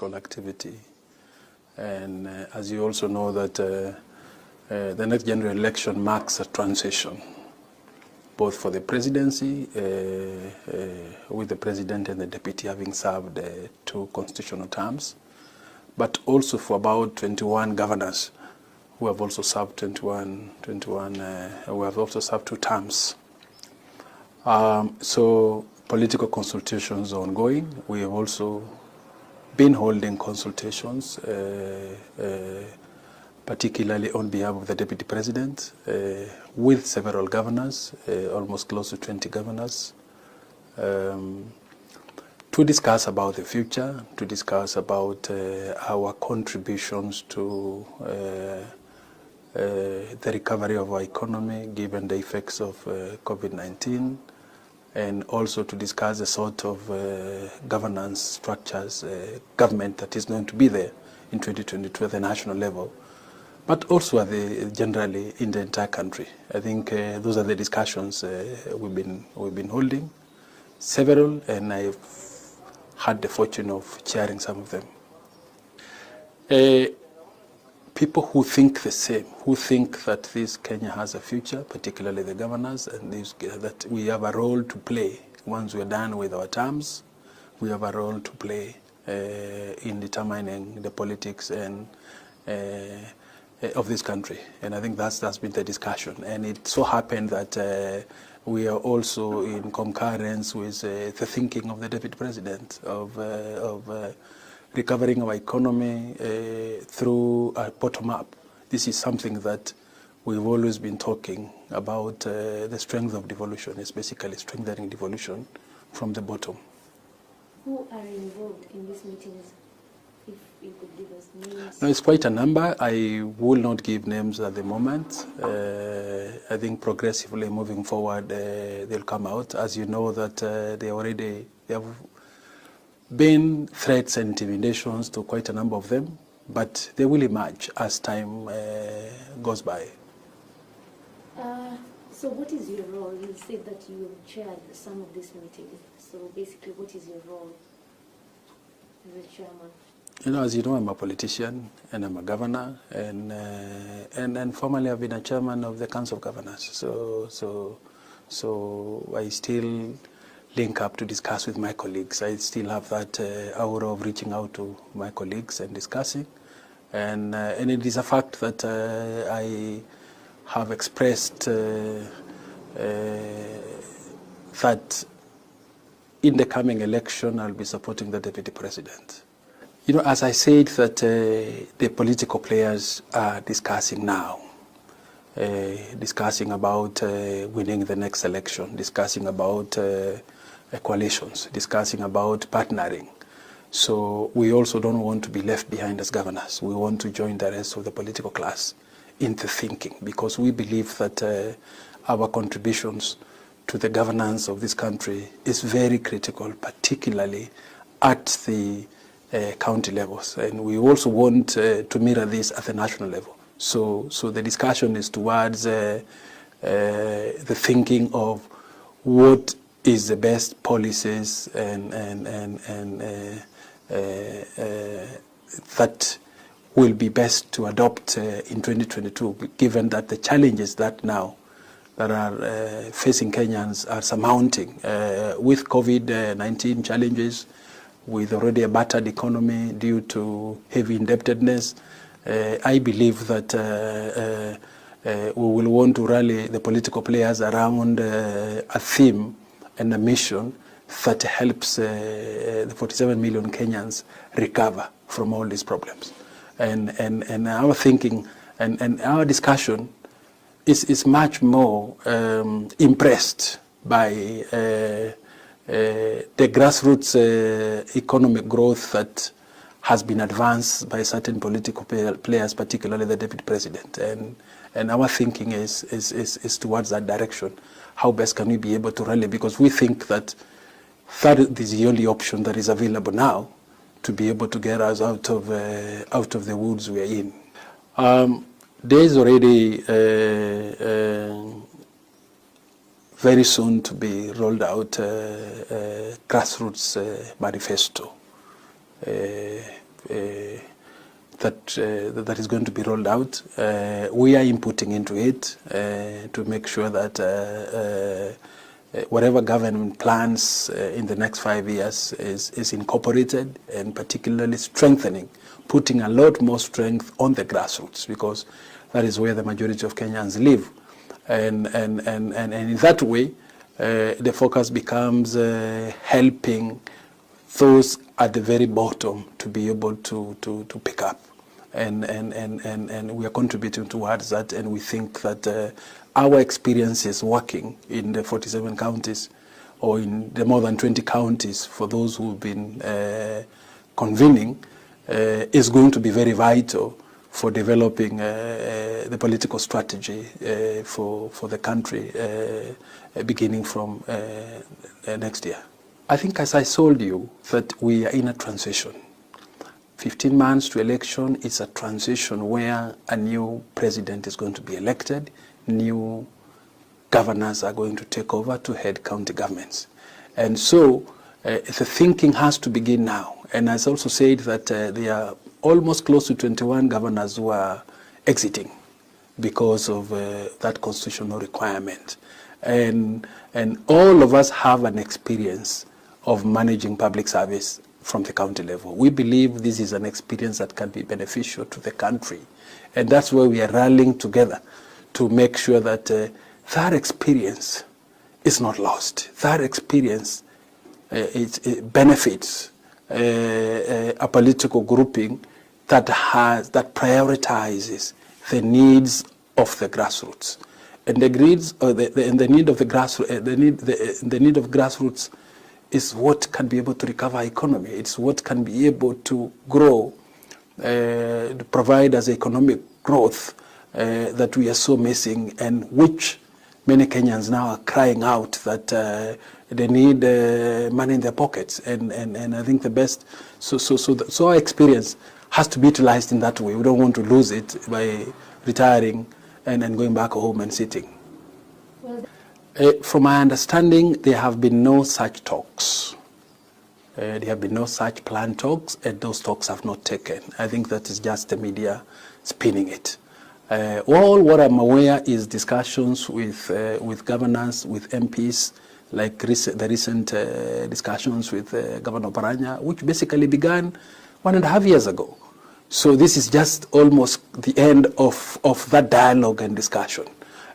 political activity. And as you also know that the next general election marks a transition, both for the presidency, with the president and the deputy having served 2 constitutional terms, but also for about 21 governors who have also served who have also served 2 terms. So political consultations are ongoing. We have also been holding consultations, particularly on behalf of the Deputy President, with several governors, almost close to 20 governors, to discuss about the future, to discuss about our contributions to the recovery of our economy given the effects of COVID-19, and also to discuss the sort of governance structures, government that is going to be there in 2022 at the national level, but also generally in the entire country. I think those are the discussions we've been holding, several, and I've had the fortune of chairing some of them. People who think the same, who think that this Kenya has a future, particularly the governors, and that we have a role to play. Once we're done with our terms, we have a role to play in determining the politics and of this country. And I think that's been the discussion. And it so happened that we are also in concurrence with the thinking of the Deputy President of recovering our economy through a bottom-up. This is something that we've always been talking about. The strength of devolution is basically strengthening devolution from the bottom. Who are involved in these meetings? If you could give us names. No, it's quite a number. I will not give names at the moment. I think progressively moving forward, they'll come out. As you know that they have been threats and intimidations to quite a number of them, but they will emerge as time goes by. So what is your role? You said that you chaired some of these meetings. So basically, what is your role as a chairman? You know, as you know, I'm a politician and I'm a governor, and formerly I've been a chairman of the Council of Governors. So I still link up to discuss with my colleagues. I still have that aura of reaching out to my colleagues and discussing, and it is a fact that I have expressed that in the coming election I'll be supporting the Deputy President. You know, as I said, that the political players are discussing now, discussing about winning the next election, discussing about coalitions, discussing about partnering. So we also don't want to be left behind as governors. We want to join the rest of the political class into thinking, because we believe that our contributions to the governance of this country is very critical, particularly at the county levels. And we also want to mirror this at the national level. So the discussion is towards the thinking of what is the best policies and that will be best to adopt in 2022, given that the challenges that are facing Kenyans are surmounting with COVID-19 challenges, with already a battered economy due to heavy indebtedness. I believe that we will want to rally the political players around a theme and a mission that helps the 47 million Kenyans recover from all these problems. And our thinking and our discussion is much more impressed by the grassroots economic growth that has been advanced by certain political players, particularly the Deputy President. And our thinking is towards that direction. How best can we be able to rally? Because we think that that is the only option that is available now to be able to get us out of the woods we are in. There is already very soon to be rolled out grassroots manifesto that is going to be rolled out. We are inputting into it to make sure that whatever government plans in the next 5 years is incorporated, and particularly strengthening, putting a lot more strength on the grassroots, because that is where the majority of Kenyans live. And in that way, the focus becomes helping those at the very bottom to be able to pick up. And we are contributing towards that, and we think that our experience is working in the 47 counties, or in the more than 20 counties for those who've been convening, is going to be very vital for developing the political strategy for the country beginning from next year. I think, as I told you, that we are in a transition. 15 months to election is a transition where a new president is going to be elected, new governors are going to take over to head county governments. And so the thinking has to begin now. And as I also said that there are almost close to 21 governors who are exiting because of that constitutional requirement. And all of us have an experience of managing public service from the county level. We believe this is an experience that can be beneficial to the country. And that's why we are rallying together to make sure that that experience is not lost. That experience it benefits a political grouping that prioritizes the needs of the grassroots. And the need of the grassroots is what can be able to recover our economy. It's what can be able to grow, to provide us economic growth that we are so missing, and which many Kenyans now are crying out that they need money in their pockets. And I think the best, so our experience has to be utilized in that way. We don't want to lose it by retiring and going back home and sitting. Well, from my understanding, there have been no such talks. There have been no such planned talks, and those talks have not taken. I think that is just the media spinning it. All what I'm aware is discussions with governors, with MPs, like the recent discussions with Governor Oparanya, which basically began 1.5 years ago. So this is just almost the end of that dialogue and discussion.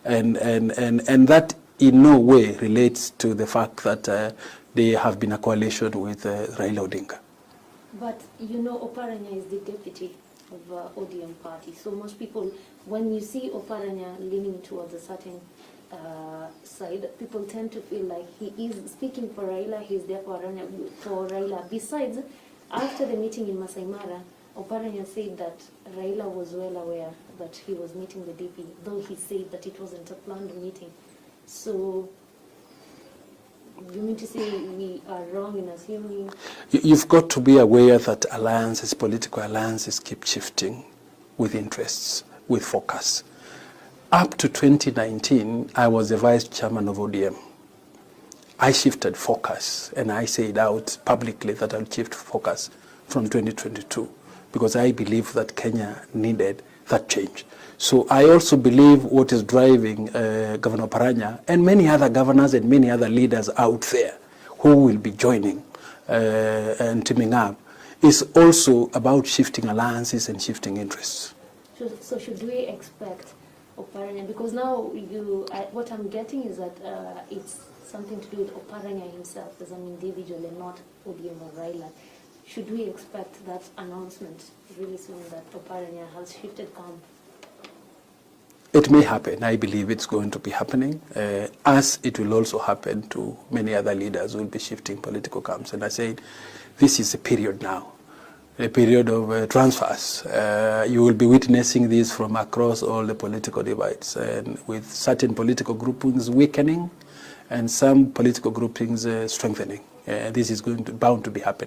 And that in no way relates to the fact that there have been a coalition with Raila Odinga. But you know, Oparanya is the deputy of ODM party. So most people, when you see Oparanya leaning towards a certain side, people tend to feel like he is speaking for Raila, he's there for Raila. Besides, after the meeting in Masai Mara, Oparanya said that Raila was well aware that he was meeting the DP, though he said that it wasn't a planned meeting. So, you mean to say we are wrong in assuming? You've got to be aware that alliances, political alliances, keep shifting with interests, with focus. Up to 2019, I was the vice chairman of ODM. I shifted focus, and I said out publicly that I'll shift focus from 2022, because I believe that Kenya needed that change. So I also believe what is driving Governor Oparanya and many other governors and many other leaders out there who will be joining and teaming up is also about shifting alliances and shifting interests. So should we expect Oparanya, because now what I'm getting is that it's something to do with Oparanya himself as an individual and not ODM or Raila. Should we expect that announcement really soon that Oparanya has shifted camp? It may happen. I believe it's going to be happening, as it will also happen to many other leaders who will be shifting political camps. And I said, this is a period now, a period of transfers. You will be witnessing this from across all the political divides, and with certain political groupings weakening and some political groupings strengthening. This is bound to be happening.